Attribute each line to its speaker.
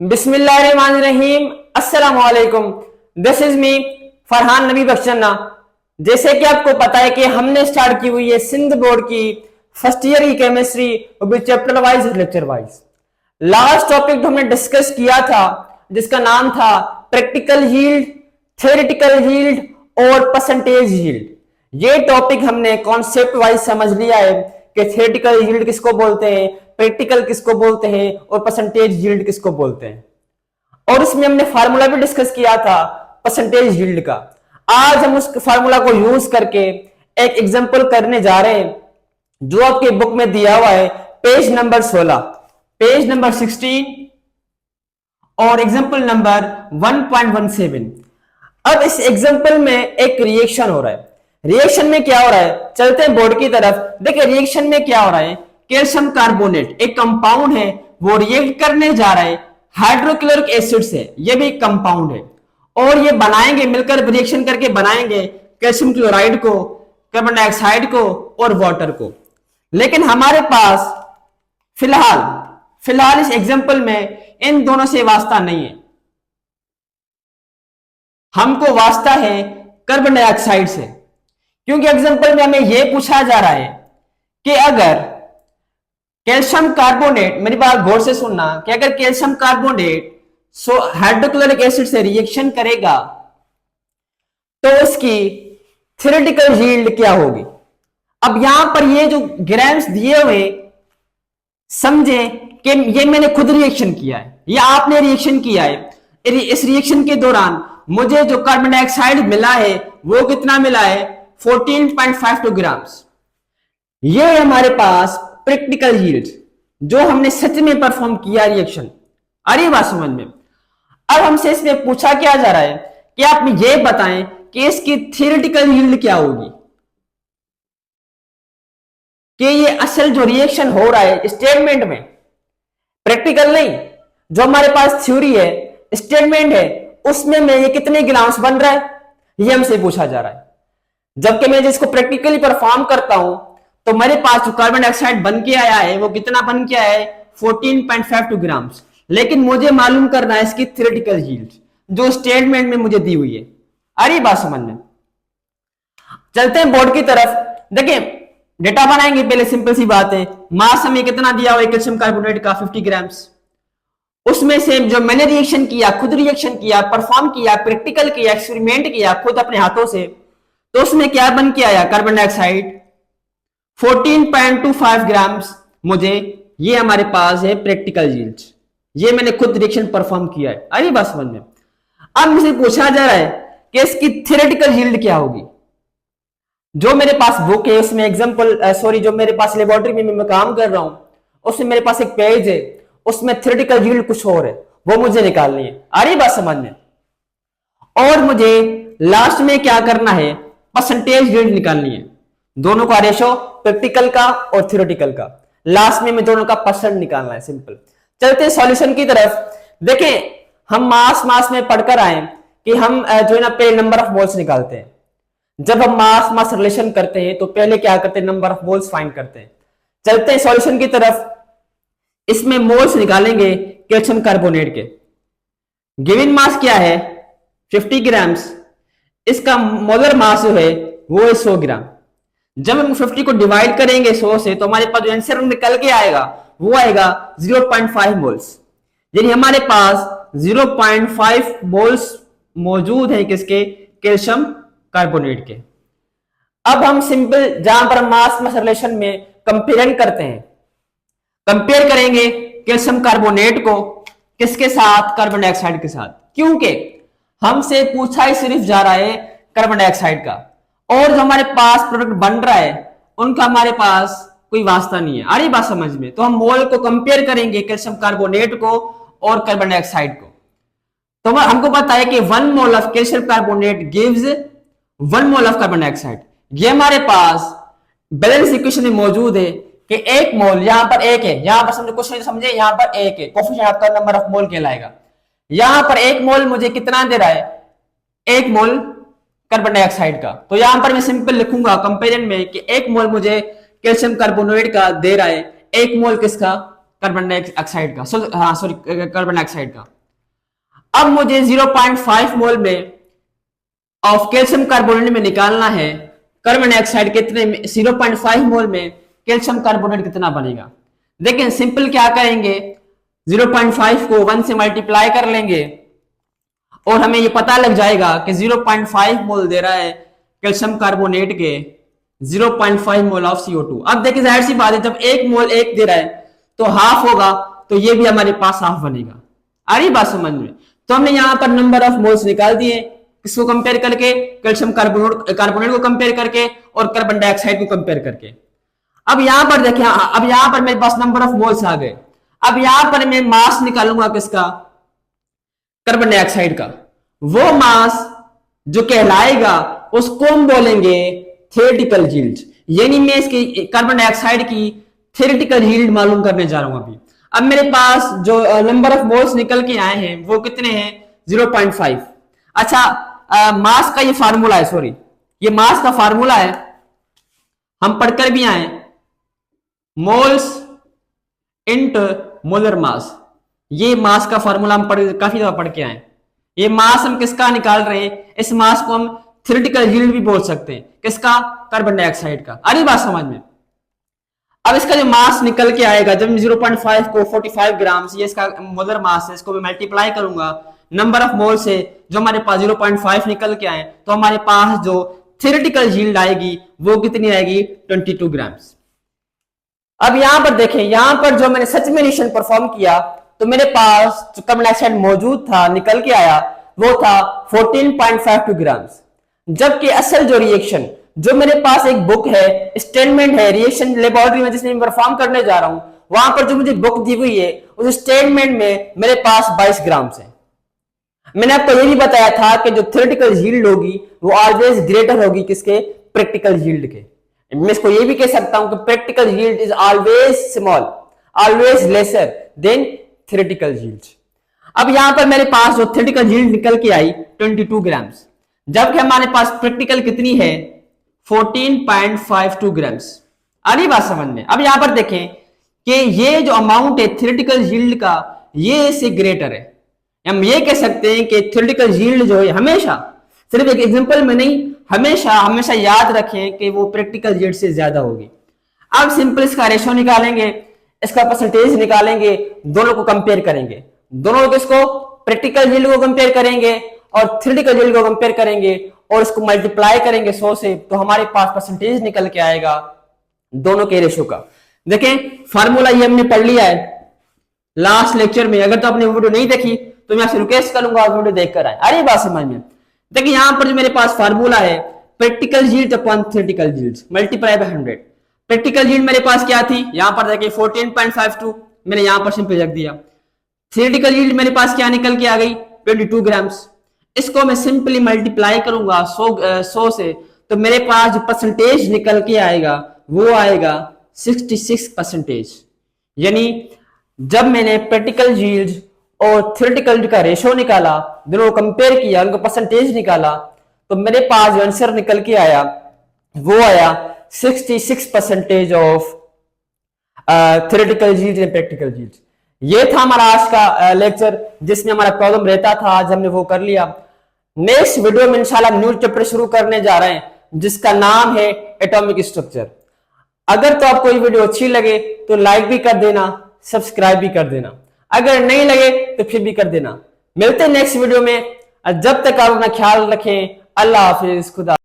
Speaker 1: बिस्मिल्लाहिर्रहमानिर्रहीम। अस्सलाम वालेकुम। दिस इज मी फरहान नबी बख्शन्ना। जैसे कि आपको पता है कि हमने स्टार्ट की हुई है सिंध बोर्ड की फर्स्ट ईयर की chemistry chapter wise lecture wise. Last topic हमने डिस्कस किया था जिसका नाम था प्रैक्टिकल यील्ड, थ्योरेटिकल यील्ड और परसेंटेज यील्ड। ये टॉपिक हमने कॉन्सेप्ट वाइज समझ लिया है कि थ्योरेटिकल यील्ड किसको बोलते हैं, प्रैक्टिकल किसको बोलते हैं और परसेंटेज यील्ड किसको बोलते हैं। और इसमें हमने फार्मूला भी डिस्कस किया था परसेंटेज यील्ड का। आज हम उस फार्मूला को यूज करके एक एग्जांपल करने जा रहे हैं जो आपके बुक में दिया हुआ है, पेज नंबर 16, पेज नंबर 16 और एग्जांपल नंबर 1.17। अब इस एग्जांपल में एक रिएक्शन हो रहा है। रिएक्शन में क्या हो रहा है, चलते हैं बोर्ड की तरफ। देखिए रिएक्शन में क्या हो रहा है, कैल्शियम कार्बोनेट एक कंपाउंड है, वो रिएक्ट करने जा रहा है हाइड्रोक्लोरिक एसिड से। ये भी एक कंपाउंड है और ये बनाएंगे, मिलकर रिएक्शन करके बनाएंगे कैल्शियम क्लोराइड को, कार्बन डाइऑक्साइड को और वाटर को। लेकिन हमारे पास फिलहाल इस एग्जांपल में इन दोनों से वास्ता नहीं है, हमको वास्ता है कार्बन डाइऑक्साइड से। क्योंकि एग्जांपल में हमें यह पूछा जा रहा है कि अगर कैल्शियम कार्बोनेट, मेरी बात गौर से सुनना, कि अगर कैल्शियम कार्बोनेट हाइड्रोक्लोरिक एसिड से रिएक्शन करेगा तो उसकी थ्योरेटिकल यील्ड क्या होगी। अब यहां पर ये जो ग्राम्स दिए हुए, समझे कि ये मैंने खुद रिएक्शन किया है या आपने रिएक्शन किया है। इस रिएक्शन के दौरान मुझे जो कार्बन डाइऑक्साइड मिला है वो कितना मिला है, 14.52 ग्राम्स। ये है हमारे पास प्रैक्टिकल यील्ड जो हमने सच में परफॉर्म किया रिएक्शन। आ रही बात समझ में। अब हमसे इसमें पूछा क्या जा रहा है कि आप ये बताएं कि इसकी थ्योरेटिकल यील्ड क्या होगी, कि ये असल जो रिएक्शन हो रहा है स्टेटमेंट में, प्रैक्टिकल नहीं, जो हमारे पास थ्योरी है, स्टेटमेंट है, उसमें में ये कितने ग्राम्स बन रहा है, ये हमसे पूछा जा रहा है। जबकि मैं जिसको प्रैक्टिकली परफॉर्म करता हूं तो मेरे पास जो कार्बन डाइऑक्साइड बन के आया है वो कितना बन के आया है, 14.52 ग्राम्स। लेकिन मुझे मालूम करना है इसकी थ्योरेटिकल यील्ड जो स्टेटमेंट में मुझे दी हुई है। आ रही बात समझ में। चलते हैं बोर्ड की तरफ। देखिए डेटा बनाएंगे, पहले सिंपल सी बात है, मास हमें कितना दिया हुआ है कैल्शियम कार्बोनेट का, 50 ग्राम्स। उसमें से जो मैंने रिएक्शन किया, खुद रिएक्शन किया, परफॉर्म किया, प्रैक्टिकल किया, एक्सपेरिमेंट किया खुद अपने हाथों से, तो उसमें क्या बन के आया, कार्बन डाइऑक्साइड 14.25 ग्राम्स। मुझे ये हमारे पास है प्रैक्टिकल यील्ड, ये मैंने खुद रिएक्शन परफॉर्म किया है। अरे बात समझ में। अब मुझे पूछा जा रहा है कि इसकी थ्योरेटिकल यील्ड क्या होगी। जो मेरे पास बुक है उसमें जो मेरे पास लेबोरेटरी में मैं काम कर रहा हूं उसमें मेरे पास एक पेज है, उसमें थ्योरेटिकल यील्ड कुछ और है, वो मुझे निकालनी है। आ रही बात समझ में। और मुझे लास्ट में क्या करना है, परसेंटेज यील्ड निकालनी है, दोनों का रेशो, प्रैक्टिकल का और थ्योरेटिकल का। लास्ट में दोनों का परसेंट निकालना है, सिंपल। चलते हैं सॉल्यूशन की तरफ। देखें हम मास में पढ़कर आए कि हम जो है ना पहले नंबर ऑफ मोल्स निकालते हैं। जब हम मास रिलेशन करते हैं तो पहले क्या करते हैं, नंबर ऑफ मोल्स फाइंड करते हैं। चलते हैं सॉल्यूशन की तरफ। इसमें मोल्स निकालेंगे कैल्शियम कार्बोनेट के। गिवन मास क्या है, 50 ग्राम्स। इसका मोलर मास जो है वो है 100 ग्राम। जब हम 50 को डिवाइड करेंगे 100 से तो हमारे पास जो आंसर निकल के आएगा वो आएगा 0.5 मोल्स। यानी हमारे पास 0.5 मोल्स मौजूद है किसके, कैल्शियम कार्बोनेट के। अब हम सिंपल जहां पर मास रिलेशन में कंपेयर करते हैं, कंपेयर करेंगे कैल्शियम कार्बोनेट को किसके साथ, कार्बन डाइऑक्साइड के साथ। क्योंकि हमसे पूछा ही सिर्फ जा रहा है कार्बन डाइऑक्साइड का, और जो हमारे पास प्रोडक्ट बन रहा है उनका हमारे पास कोई वास्ता नहीं है। आ रही बात समझ में। तो हम मोल को कंपेयर करेंगे कैल्शियम कार्बोनेट को और कार्बन डाइऑक्साइड को। तो हमको पता है कि 1 mole of calcium carbonate gives 1 mole of carbon dioxide. ये हमारे पास बैलेंस इक्वेशन में मौजूद है कि 1 मोल, यहां पर 1 है, यहां पर समझे, क्वेश्चन समझे, यहां पर 1 है, कोफिशिएंट आपका नंबर ऑफ मोल कहलाएगा। यहां पर 1 मोल मुझे कितना दे रहा है, 1 मोल कार्बन डाइऑक्साइड का। तो यहां पर मैं सिंपल लिखूंगा कंपेरिजन में कि 1 मोल मुझे कैल्शियम कार्बोनेट का दे रहा है, 1 मोल किसका, कार्बन डाइऑक्साइड का, सॉरी कार्बन डाइऑक्साइड का। अब मुझे 0.5 मोल में ऑफ कैल्शियम कार्बोनेट में निकालना है कार्बन डाइऑक्साइड कितने में, 0.5 मोल में कैल्शियम कार्बोनेट कितना बनेगा। देखिए सिंपल क्या करेंगे, 0.5 को 1 से मल्टीप्लाई कर लेंगे और हमें ये पता लग जाएगा कि 0.5 मोल दे रहा है कैल्शियम कार्बोनेट के 0.5 मोल ऑफ CO2। अब देखिए जाहिर सी बात है, जब 1 मोल 1 दे रहा है तो हाफ होगा, तो ये भी हमारे पास हाफ बनेगा। आ रही बात समझ में? तो हमने यहां पर नंबर ऑफ मोल्स निकाल दिए, किसको कंपेयर करके, कैल्शियम कार्बोनेट को कंपेयर करके और कार्बन डाइऑक्साइड को कंपेयर करके। अब यहां पर देखिए, अब यहां पर मेरे पास नंबर ऑफ मोल्स आ गए। अब यहां पर मैं मास निकालूंगा किसका, कार्बन डाइऑक्साइड का। वो मास जो कहलाएगा उसको हम बोलेंगे थ्योरेटिकल यील्ड, यानी मैं इसकी कार्बन डाइऑक्साइड की थ्योरेटिकल यील्ड मालूम करने जा रहा हूं अभी। अब मेरे पास जो नंबर ऑफ मोल्स निकल के आए हैं वो कितने हैं, 0.5। अच्छा मास का ये फार्मूला है, सॉरी ये मास का फार्मूला है, हम पढ़कर भी आए, मोल्स इंटू मोलर मास। ये मास का फार्मूला हम काफी दफा पढ़ के आए। ये मास हम किसका निकाल रहे हैं, इस मास को हम थ्योरेटिकल यील्ड भी बोल सकते हैं, किसका, कार्बन डाइऑक्साइड का। अरे बात समझ में? अब इसका जो मास निकल के आएगा, जब मैं 0.5 को 45 ग्राम से, ये इसका मोलर मास है, इसको मैं मल्टीप्लाई करूंगा नंबर ऑफ मोल से, जो हमारे पास 0.5 निकल के आए, तो हमारे पास जो थ्योरेटिकल यील्ड आएगी वो कितनी आएगी, 22 ग्राम्स। अब यहां पर देखें, यहां पर जो मैंने सच में रिएक्शन परफॉर्म किया तो मेरे पास जो कार्बन डाइऑक्साइड मौजूद था, निकल के आया, वो था 14.52 ग्राम्स। जबकि असल जो रिएक्शन, जो मेरे पास एक बुक है, स्टेटमेंट है रिएक्शन लेबोरेटरी में जिसमें परफॉर्म करने जा रहा हूं, वहां पर जो मुझे बुक दी हुई है उस स्टेटमेंट में मेरे पास 22 ग्राम है। मैंने आपको ये भी बताया था कि जो थ्योरेटिकल यील्ड होगी वो ऑलवेज ग्रेटर होगी किसके, प्रैक्टिकल यील्ड के। मैं इसको ये भी कह सकता हूं कि practical yield is always small, always lesser than theoretical yield. अब यहां पर मेरे पास जो थ्योरेटिकल यील्ड निकल के आई 22 ग्राम्स, जबकि हमारे पास प्रैक्टिकल कितनी है, 14.52 ग्राम्स। आ रही बात समझ में? अब यहां पर देखें कि ये जो अमाउंट है थ्योरेटिकल यील्ड का, ये इससे ग्रेटर है। हम ये कह सकते हैं कि थ्योरेटिकल यील्ड जो है हमेशा, सिर्फ एक एग्जांपल में नहीं, हमेशा हमेशा याद रखें कि वो प्रैक्टिकल यील्ड से ज्यादा होगी। अब सिंपल इसका रेशो निकालेंगे, इसका परसेंटेज निकालेंगे, दोनों को कंपेयर करेंगे। दोनों किसको, प्रैक्टिकल यील्ड को कंपेयर करेंगे और थ्योरेटिकल यील्ड को कंपेयर करेंगे और इसको मल्टीप्लाई करेंगे 100 से, तो हमारे पास परसेंटेज निकल के आएगा दोनों के रेशो का। देखें फार्मूला ये हमने पढ़ लिया है लास्ट लेक्चर में। अगर तो आपने वीडियो नहीं देखी तो मैं आपसे रिक्वेस्ट करूंगा आप वीडियो देखकर आए। अरे बात समझ में? देखिए यहां पर जो मेरे पास फार्मूला है, practical yield upon theoretical yield multiply by 100। Practical yield मेरे पास क्या थी, यहां पर देखिए 14.52, मैंने यहां पर सिंपल रख दिया। थ्योरेटिकल यील्ड मेरे पास क्या निकल के आ गई, 22 ग्राम्स। इसको मैं सिंपली मल्टीप्लाई करूंगा 100 से, तो मेरे पास जो परसेंटेज निकल के आएगा वो आएगा 66%। यानी जब मैंने प्रैक्टिकल यील्ड और थ्योरेटिकल का रेशो निकाला, दोनों कंपेयर किया, उनका परसेंटेज निकाला, तो मेरे पास जो आंसर निकल के आया वो आया 66% of theoretical yield and practical yield. ये था हमारा आज का लेक्चर, जिसमें हमारा प्रॉब्लम रहता था, आज हमने वो कर लिया। नेक्स्ट वीडियो में इंशाल्लाह न्यू चैप्टर शुरू करने जा रहे हैं जिसका नाम है एटॉमिक स्ट्रक्चर। अगर तो आपको ये वीडियो अच्छी लगे तो लाइक भी कर देना, सब्सक्राइब भी कर देना, अगर नहीं लगे तो फिर भी कर देना। मिलते हैं नेक्स्ट वीडियो में, जब तक आप अपना ख्याल रखें। अल्लाह हाफिज, खुदा।